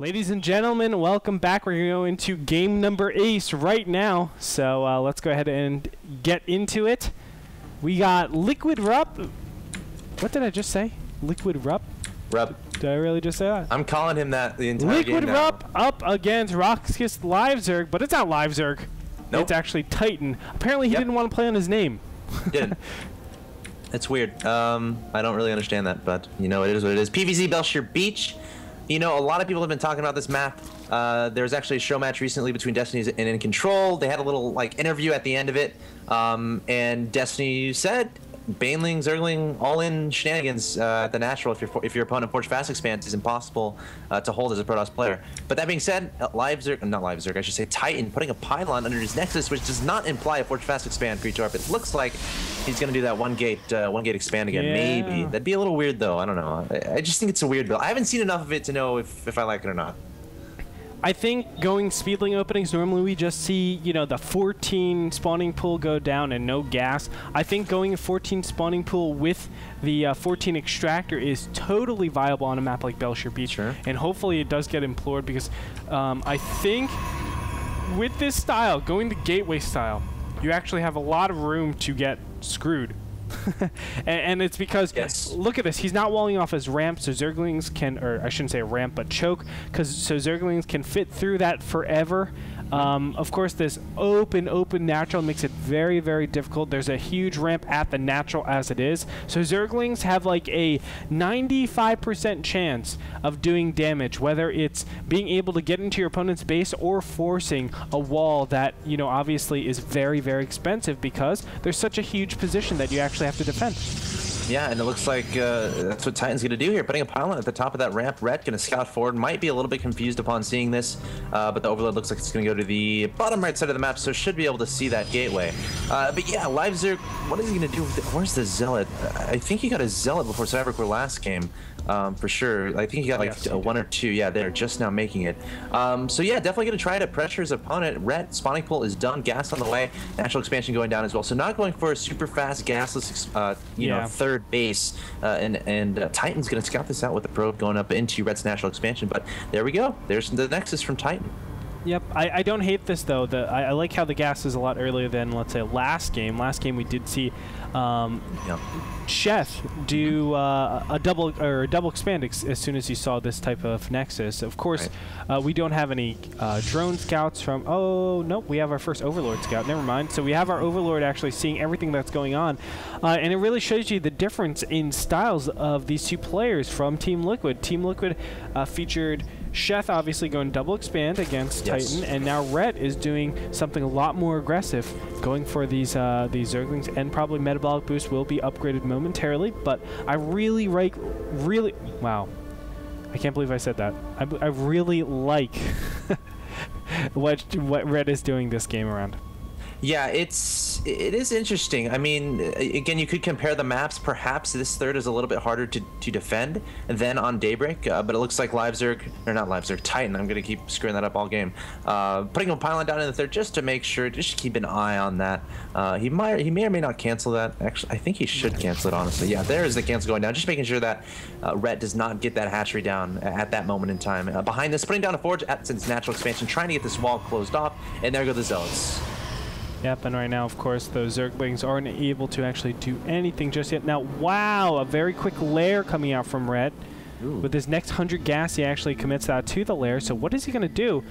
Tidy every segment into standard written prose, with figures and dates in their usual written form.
Ladies and gentlemen, welcome back. We're going to game number 8 right now. So let's go ahead and get into it. We got Liquid Rup. What did I just say? Liquid Rup? Rup. Did I really just say that? I'm calling him that the entire game now. Liquid Rup up against Rox.Kis Live Zerg, but it's not Live Zerg. Nope. It's actually Titan. Apparently he didn't want to play on his name. Didn't. It's weird. I don't really understand that, but you know, it is what it is. PVZ Belshire Beach. You know, a lot of people have been talking about this map. There was actually a show match recently between Destiny and In Control. They had a little like interview at the end of it, and Destiny said, "Baneling, Zergling, all-in shenanigans at the NASL. If your opponent Forge Fast expands is impossible to hold as a Protoss player." But that being said, Live Zerg, not Live Zerg, I should say Titan, putting a pylon under his Nexus, which does not imply a Forge Fast expand Gretorp. It looks like he's gonna do that one gate expand again. Yeah. Maybe that'd be a little weird though. I don't know. I just think it's a weird build. I haven't seen enough of it to know if I like it or not. I think going speedling openings, normally we just see, you know, the 14 spawning pool go down and no gas. I think going a 14 spawning pool with the 14 extractor is totally viable on a map like Belshire Beach. Sure. And hopefully it does get implored because I think with this style, going the gateway style, you actually have a lot of room to get screwed. and it's because, look at this, he's not walling off his ramp, so Zerglings can, or I shouldn't say ramp, but choke, so Zerglings can fit through that forever. Of course, this open natural makes it very, very difficult. There's a huge ramp at the natural as it is, so Zerglings have like a 95% chance of doing damage, whether it's being able to get into your opponent's base or forcing a wall that, you know, obviously is very, very expensive because there's such a huge position that you actually have to defend. Yeah, and it looks like that's what Titan's going to do here, putting a pylon at the top of that ramp. Ret going to scout forward, might be a little bit confused upon seeing this, but the overload looks like it's going to go to the bottom right side of the map, so should be able to see that gateway. But yeah, Live Zerg, what is he going to do with it? Where's the Zealot? I think he got a Zealot before Cybercore last game, for sure. I think he got like one or two. Yeah, they're just now making it. So yeah, definitely going to try to pressure his opponent. Ret, spawning pool is done, gas on the way, natural expansion going down as well. So not going for a super fast, gasless, you know, third base, and Titan's going to scout this out with the probe going up into Red's natural expansion. But there we go. There's the Nexus from Titan. Yep, I don't hate this though. I like how the gas is a lot earlier than, let's say, last game. Last game we did see Sheth do a double expand as soon as he saw this type of Nexus. Of course, we don't have any drone scouts from. Oh no, we have our first Overlord scout. Never mind. So we have our Overlord actually seeing everything that's going on, and it really shows you the difference in styles of these two players from Team Liquid. Team Liquid featured Sheth obviously going double expand against Titan, and now Ret is doing something a lot more aggressive, going for these Zerglings, and probably metabolic boost will be upgraded momentarily. But I really wow, I can't believe I said that. I really like what Ret is doing this game around. Yeah, it is interesting. I mean, again, you could compare the maps. Perhaps this third is a little bit harder to defend than on Daybreak, but it looks like Live Zerg, or not Live Zerg, Titan, I'm going to keep screwing that up all game, putting a pylon down in the third just to make sure, just keep an eye on that. He may or may not cancel that. Actually, I think he should cancel it, honestly. Yeah, there is the cancel going down, just making sure that Ret does not get that hatchery down at that moment in time. Behind this, putting down a Forge at its natural expansion, trying to get this wall closed off, and there go the Zealots. Yep, and right now, of course, those Zerglings aren't able to actually do anything just yet. Now, wow, a very quick lair coming out from Ret. With his next 100 gas, he actually commits that to the lair. So what is he going to do?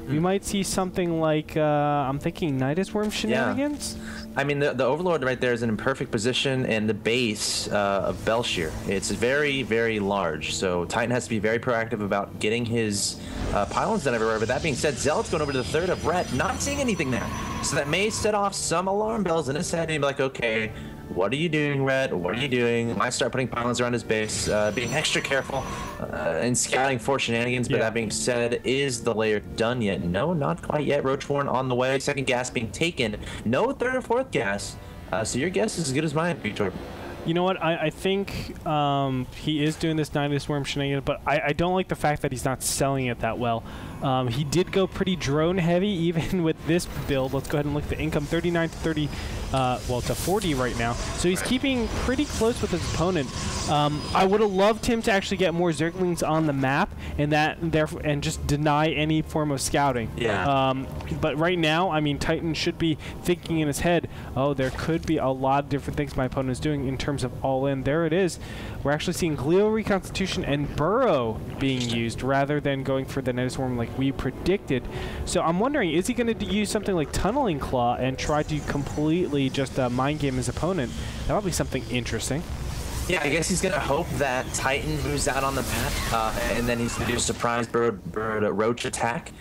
We might see something like, I'm thinking Nidus Worm shenanigans? Yeah. I mean, the Overlord right there is in a perfect position, and the base of Belshire, it's very, very large. So Titan has to be very proactive about getting his pylons done everywhere. But that being said, Zealot's going over to the third of Ret, not seeing anything there. So that may set off some alarm bells in his head, and he'd be like, okay, what are you doing, Ret? What are you doing? Might start putting pylons around his base, being extra careful, and scouting for shenanigans. But that being said, is the layer done yet? No, not quite yet. Roachborn on the way. Second gas being taken. No third or fourth gas. So your guess is as good as mine, Gretorp. You know what? I think he is doing this Nidus Worm shenanigan, but I don't like the fact that he's not selling it that well. He did go pretty drone heavy even with this build. Let's go ahead and look at the income, 39 to 30, well, to 40 right now. So he's keeping pretty close with his opponent. I would have loved him to actually get more Zerglings on the map and just deny any form of scouting. Yeah. But right now, I mean, Titan should be thinking in his head, oh, there could be a lot of different things my opponent is doing in terms of all-in. There it is. We're actually seeing Glial Reconstitution and Burrow being used rather than going for the Netter Swarm like we predicted. So I'm wondering, is he going to use something like Tunneling Claw and try to completely just mind game his opponent? That would be something interesting. Yeah, I guess he's going to hope that Titan moves out on the map, and then he's going to do a surprise Roach attack.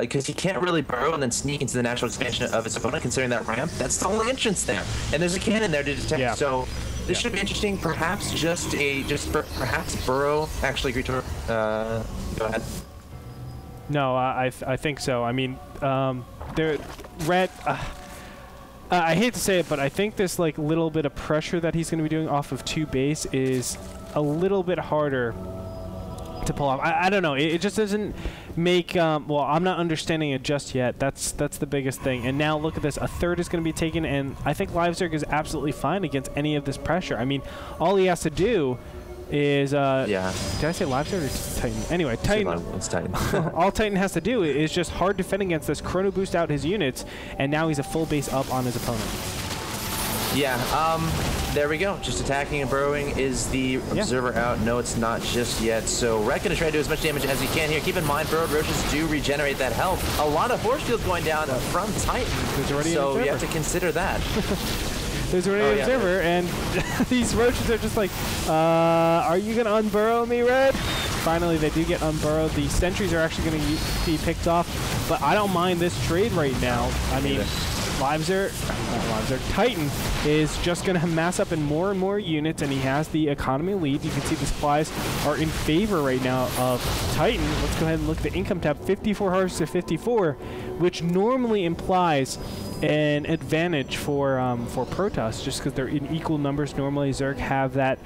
Because he can't really burrow and then sneak into the natural expansion of his opponent, considering that ramp. That's the only entrance there, and there's a cannon there to detect. Yeah. So this should be interesting. Perhaps perhaps burrow. Actually, Gretorp, go ahead. No, I think so. I mean, Red. I hate to say it, but I think this like little bit of pressure that he's going to be doing off of 2 base is a little bit harder to pull off. I don't know. It just doesn't make. Well, I'm not understanding it just yet. That's the biggest thing. And now look at this. A third is going to be taken, and I think LiveZerg is absolutely fine against any of this pressure. I mean, all he has to do is yeah. Did I say LiveZerg or Titan? Anyway, Titan. It's Titan. All Titan has to do is just hard defend against this, chrono boost out his units, and now he's a full base up on his opponent. Yeah, there we go. Just attacking and burrowing. Is the observer out? No, it's not just yet. So Rhett gonna try to do as much damage as he can here. Keep in mind, burrowed roaches do regenerate that health. A lot of force fields going down from Titan. There's already an so observer. you have to consider that. There's already an observer, and these roaches are just like, are you gonna unburrow me, Red? Finally, they do get unburrowed. The sentries are actually going to be picked off, but I don't mind this trade right now. I mean, Titan is just going to mass up in more and more units, and he has the economy lead. You can see the supplies are in favor right now of Titan. Let's go ahead and look at the income tab. 54 hearts to 54, which normally implies an advantage for Protoss, just because they're in equal numbers. Normally, Zerg have that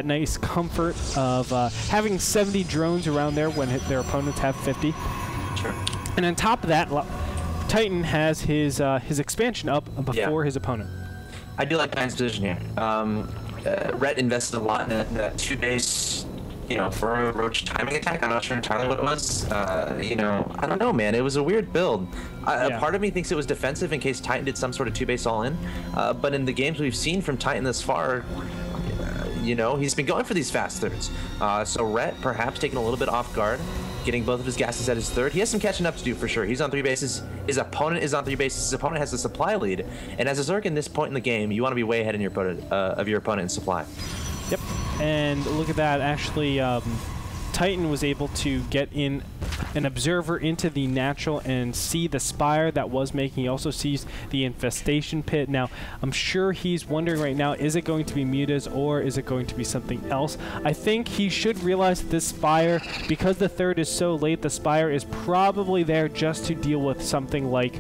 nice comfort of having 70 drones around there when their opponents have 50. Sure. And on top of that, Titan has his expansion up before his opponent. I do like Titan's position here. Rhett invested a lot in that 2-base, for a roach timing attack. I'm not sure entirely what it was. I don't know, man. It was a weird build. A part of me thinks it was defensive in case Titan did some sort of 2-base all-in. But in the games we've seen from Titan this far, he's been going for these fast thirds. So Rhett perhaps taking a little bit off guard, getting both of his gases at his third. He has some catching up to do for sure. He's on 3 bases. His opponent is on 3 bases. His opponent has a supply lead. And as a Zerg in this point in the game, you want to be way ahead in of your opponent in supply. Yep. And look at that. Actually, Titan was able to get in an observer into the natural and see the spire that was making. He also sees the infestation pit. Now, I'm sure he's wondering right now, is it going to be mutas or is it going to be something else? I think he should realize that this spire, because the third is so late, the spire is probably there just to deal with something like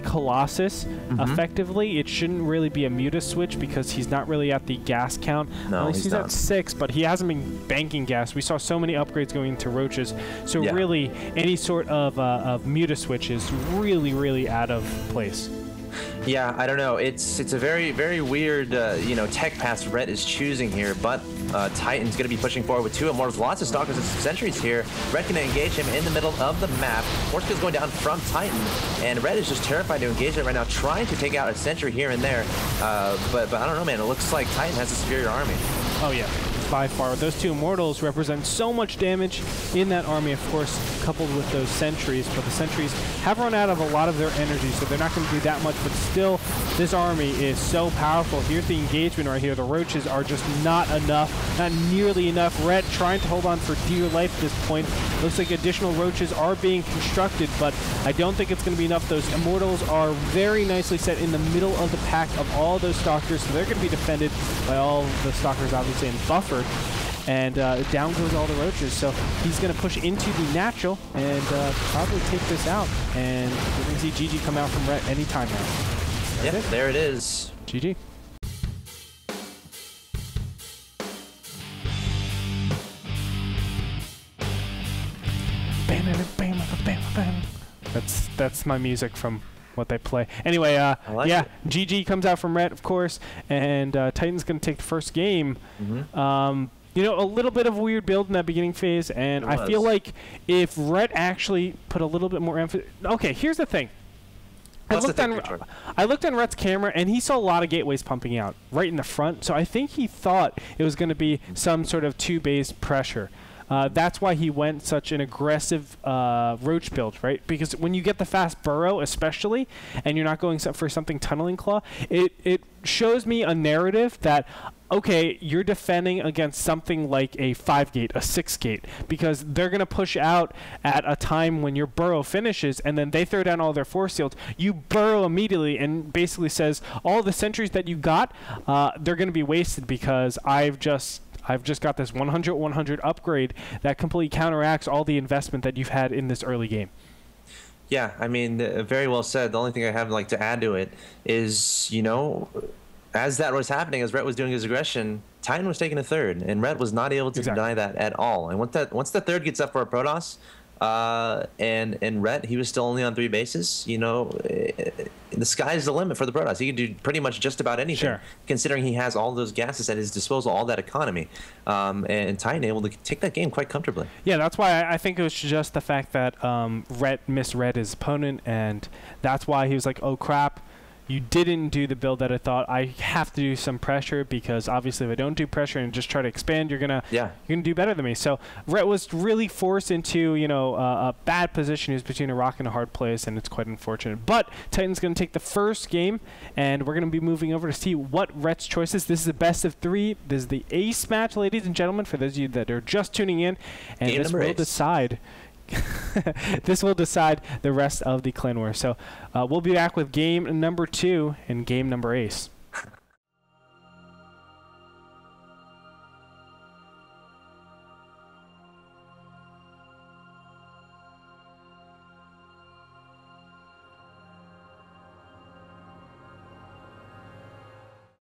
Colossus. Effectively, it shouldn't really be a muta switch because he's not really at the gas count. No, he's at 6, but he hasn't been banking gas. We saw so many upgrades going into roaches. So really, any sort of muta switch is really, really out of place. Yeah, I don't know. It's a very, very weird, tech path Rhett is choosing here, but Titan's going to be pushing forward with 2 Immortals. Lots of Stalkers and sentries here. Rhett going to engage him in the middle of the map. More skills going down from Titan, and Rhett is just terrified to engage it right now, trying to take out a sentry here and there. But I don't know, man. It looks like Titan has a superior army. Oh, yeah. By far. Those 2 Immortals represent so much damage in that army, of course, coupled with those sentries. But the sentries have run out of a lot of their energy, so they're not going to do that much. But still, this army is so powerful. Here's the engagement right here. The roaches are just not enough, not nearly enough. Rhett trying to hold on for dear life at this point. Looks like additional roaches are being constructed, but I don't think it's going to be enough. Those Immortals are very nicely set in the middle of the pack of all those Stalkers, so they're going to be defended by all the Stalkers, obviously, and buffered. And down goes all the roaches. So he's going to push into the natural and probably take this out. And we're going to see GG come out from Rhett anytime now. Yep, there it is. GG. Bam, bam, bam. that's my music from what they play. Anyway, like yeah, it. GG comes out from Rhett, of course, and Titan's going to take the first game. You know, a little bit of a weird build in that beginning phase, and I feel like if Rhett actually put a little bit more emphasis... Okay, here's the thing. I looked on Rhett's camera, and he saw a lot of gateways pumping out right in the front, so I think he thought it was going to be some sort of 2-base pressure. That's why he went such an aggressive roach build, right? Because when you get the fast burrow, especially, and you're not going for something tunneling claw, it shows me a narrative that, okay, you're defending against something like a 5-gate, a 6-gate, because they're going to push out at a time when your burrow finishes, and then they throw down all their force fields. You burrow immediately and basically says, all the sentries that you got, they're going to be wasted because I've just got this 100-100 upgrade that completely counteracts all the investment that you've had in this early game. Yeah, I mean, very well said. The only thing I have like to add to it is, you know, as that was happening, as Rhett was doing his aggression, Titan was taking a third, and Rhett was not able to deny that at all. And once the third gets up for a Protoss, and Rhett, he was still only on 3 bases. You know, the sky's the limit for the Protoss. He can do pretty much just about anything, considering he has all those gases at his disposal, all that economy. And Titan able to take that game quite comfortably. Yeah, that's why I think it was just the fact that Rhett misread his opponent, and that's why he was like, oh crap, you didn't do the build that I thought. I have to do some pressure, because obviously if I don't do pressure and just try to expand, you're gonna do better than me. So Rhett was really forced into, you know, a bad position. He was between a rock and a hard place, and it's quite unfortunate. But Titan's gonna take the first game, and we're gonna be moving over to see what Rhett's choices. This is a best of 3. This is the ace match, ladies and gentlemen, for those of you that are just tuning in, and this will decide. This will decide the rest of the Clan War. So we'll be back with game number 2 and game number ace.